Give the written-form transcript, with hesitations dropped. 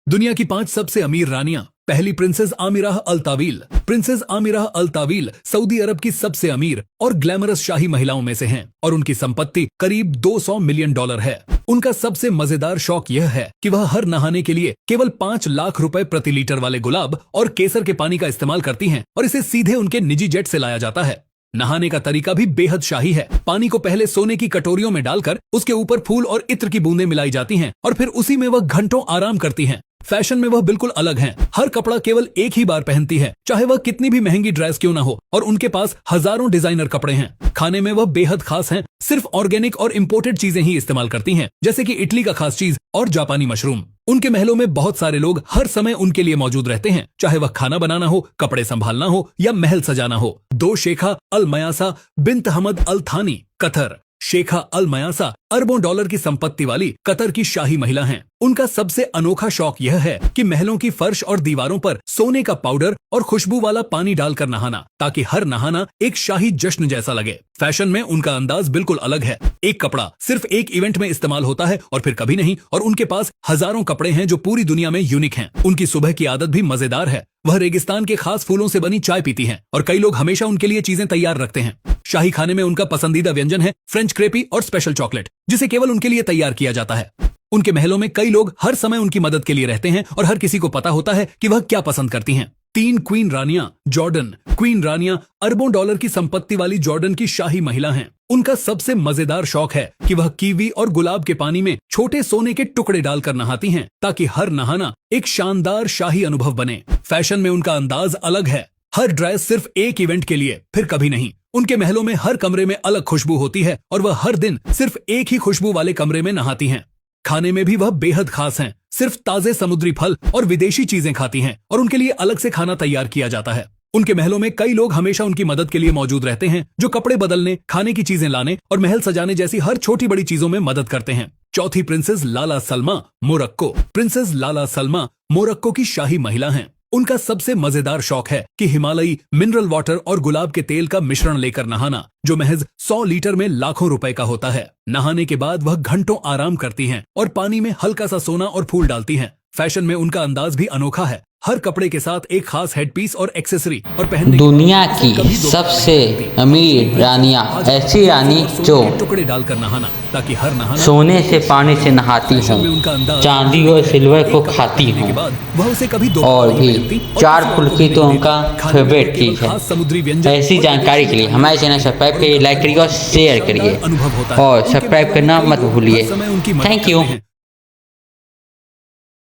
दुनिया की 5 सबसे अमीर रानियां। पहली प्रिंसेस आमिराह अल तावील। प्रिंसेस आमिराह अल तावील सऊदी अरब की सबसे अमीर और ग्लैमरस शाही महिलाओं में से हैं और उनकी संपत्ति करीब $200 मिलियन है। उनका सबसे मजेदार शौक यह है कि वह हर नहाने के लिए केवल 5 लाख रुपए प्रति लीटर वाले गुलाब और केसर के पानी का इस्तेमाल करती हैं और इसे सीधे उनके निजी जेट से लाया जाता है। नहाने का तरीका भी बेहद शाही है। पानी को पहले सोने की कटोरियों में डालकर उसके ऊपर फूल और इत्र की बूंदें मिलाई जाती हैं और फिर उसी में वह घंटों आराम करती हैं। फैशन में वह बिल्कुल अलग हैं। हर कपड़ा केवल एक ही बार पहनती है, चाहे वह कितनी भी महंगी ड्रेस क्यों ना हो, और उनके पास हजारों डिजाइनर कपड़े हैं। खाने में वह बेहद खास हैं। सिर्फ ऑर्गेनिक और इम्पोर्टेड चीजें ही इस्तेमाल करती हैं, जैसे कि इटली का खास चीज और जापानी मशरूम। उनके महलों में बहुत सारे लोग हर समय उनके लिए मौजूद रहते हैं, चाहे वह खाना बनाना हो, कपड़े संभालना हो या महल सजाना हो। दो शेखा अल मयासा बिन्त हमद अल थानी, कतर। शेखा अल मयासा अरबों डॉलर की संपत्ति वाली कतर की शाही महिला हैं। उनका सबसे अनोखा शौक यह है कि महलों की फर्श और दीवारों पर सोने का पाउडर और खुशबू वाला पानी डालकर नहाना, ताकि हर नहाना एक शाही जश्न जैसा लगे। फैशन में उनका अंदाज बिल्कुल अलग है। एक कपड़ा सिर्फ एक इवेंट में इस्तेमाल होता है और फिर कभी नहीं, और उनके पास हजारों कपड़े हैं जो पूरी दुनिया में यूनिक हैं। उनकी सुबह की आदत भी मजेदार है। वह रेगिस्तान के खास फूलों से बनी चाय पीती हैं और कई लोग हमेशा उनके लिए चीजें तैयार रखते हैं। शाही खाने में उनका पसंदीदा व्यंजन है फ्रेंच क्रेपी और स्पेशल चॉकलेट, जिसे केवल उनके लिए तैयार किया जाता है। उनके महलों में कई लोग हर समय उनकी मदद के लिए रहते हैं और हर किसी को पता होता है कि वह क्या पसंद करती हैं। 3 क्वीन रानियां। जॉर्डन। क्वीन रानियां अरबों डॉलर की संपत्ति वाली जॉर्डन की शाही महिला हैं। उनका सबसे मजेदार शौक है कि वह कीवी और गुलाब के पानी में छोटे सोने के टुकड़े डालकर नहाती हैं, ताकि हर नहाना एक शानदार शाही अनुभव बने। फैशन में उनका अंदाज अलग है। हर ड्रेस सिर्फ एक इवेंट के लिए, फिर कभी नहीं। उनके महलों में हर कमरे में अलग खुशबू होती है और वह हर दिन सिर्फ एक ही खुशबू वाले कमरे में नहाती हैं। खाने में भी वह बेहद खास हैं। सिर्फ ताजे समुद्री फल और विदेशी चीजें खाती हैं और उनके लिए अलग से खाना तैयार किया जाता है। उनके महलों में कई लोग हमेशा उनकी मदद के लिए मौजूद रहते हैं, जो कपड़े बदलने, खाने की चीजें लाने और महल सजाने जैसी हर छोटी बड़ी चीजों में मदद करते हैं। चौथी प्रिंसेस लाला सलमा, मोरक्को। प्रिंसेस लाला सलमा मोरक्को की शाही महिला हैं। उनका सबसे मजेदार शौक है कि हिमालयी मिनरल वाटर और गुलाब के तेल का मिश्रण लेकर नहाना, जो महज 100 लीटर में लाखों रुपए का होता है। नहाने के बाद वह घंटों आराम करती हैं और पानी में हल्का सा सोना और फूल डालती हैं। फैशन में उनका अंदाज भी अनोखा है। हर कपड़े के साथ एक खास हेडपीस और एक्सेसरी और पहनने दुनिया की सबसे अमीर रानियां ऐसी रानी जो टुकड़े डालकर नहाना, ताकि हर नहाना सोने से पानी से नहाती हों, चांदी और सिल्वर को खाती हों, वह उसे कभी और भी 4 फुल्की तो उनका फेवरेट चीज है। समुद्री व्यंजन। ऐसी जानकारी के लिए हमारे चैनल सब्सक्राइब करिए, लाइक करिए और शेयर करिए, और सब्सक्राइब करना मत भूलिए। Thank you.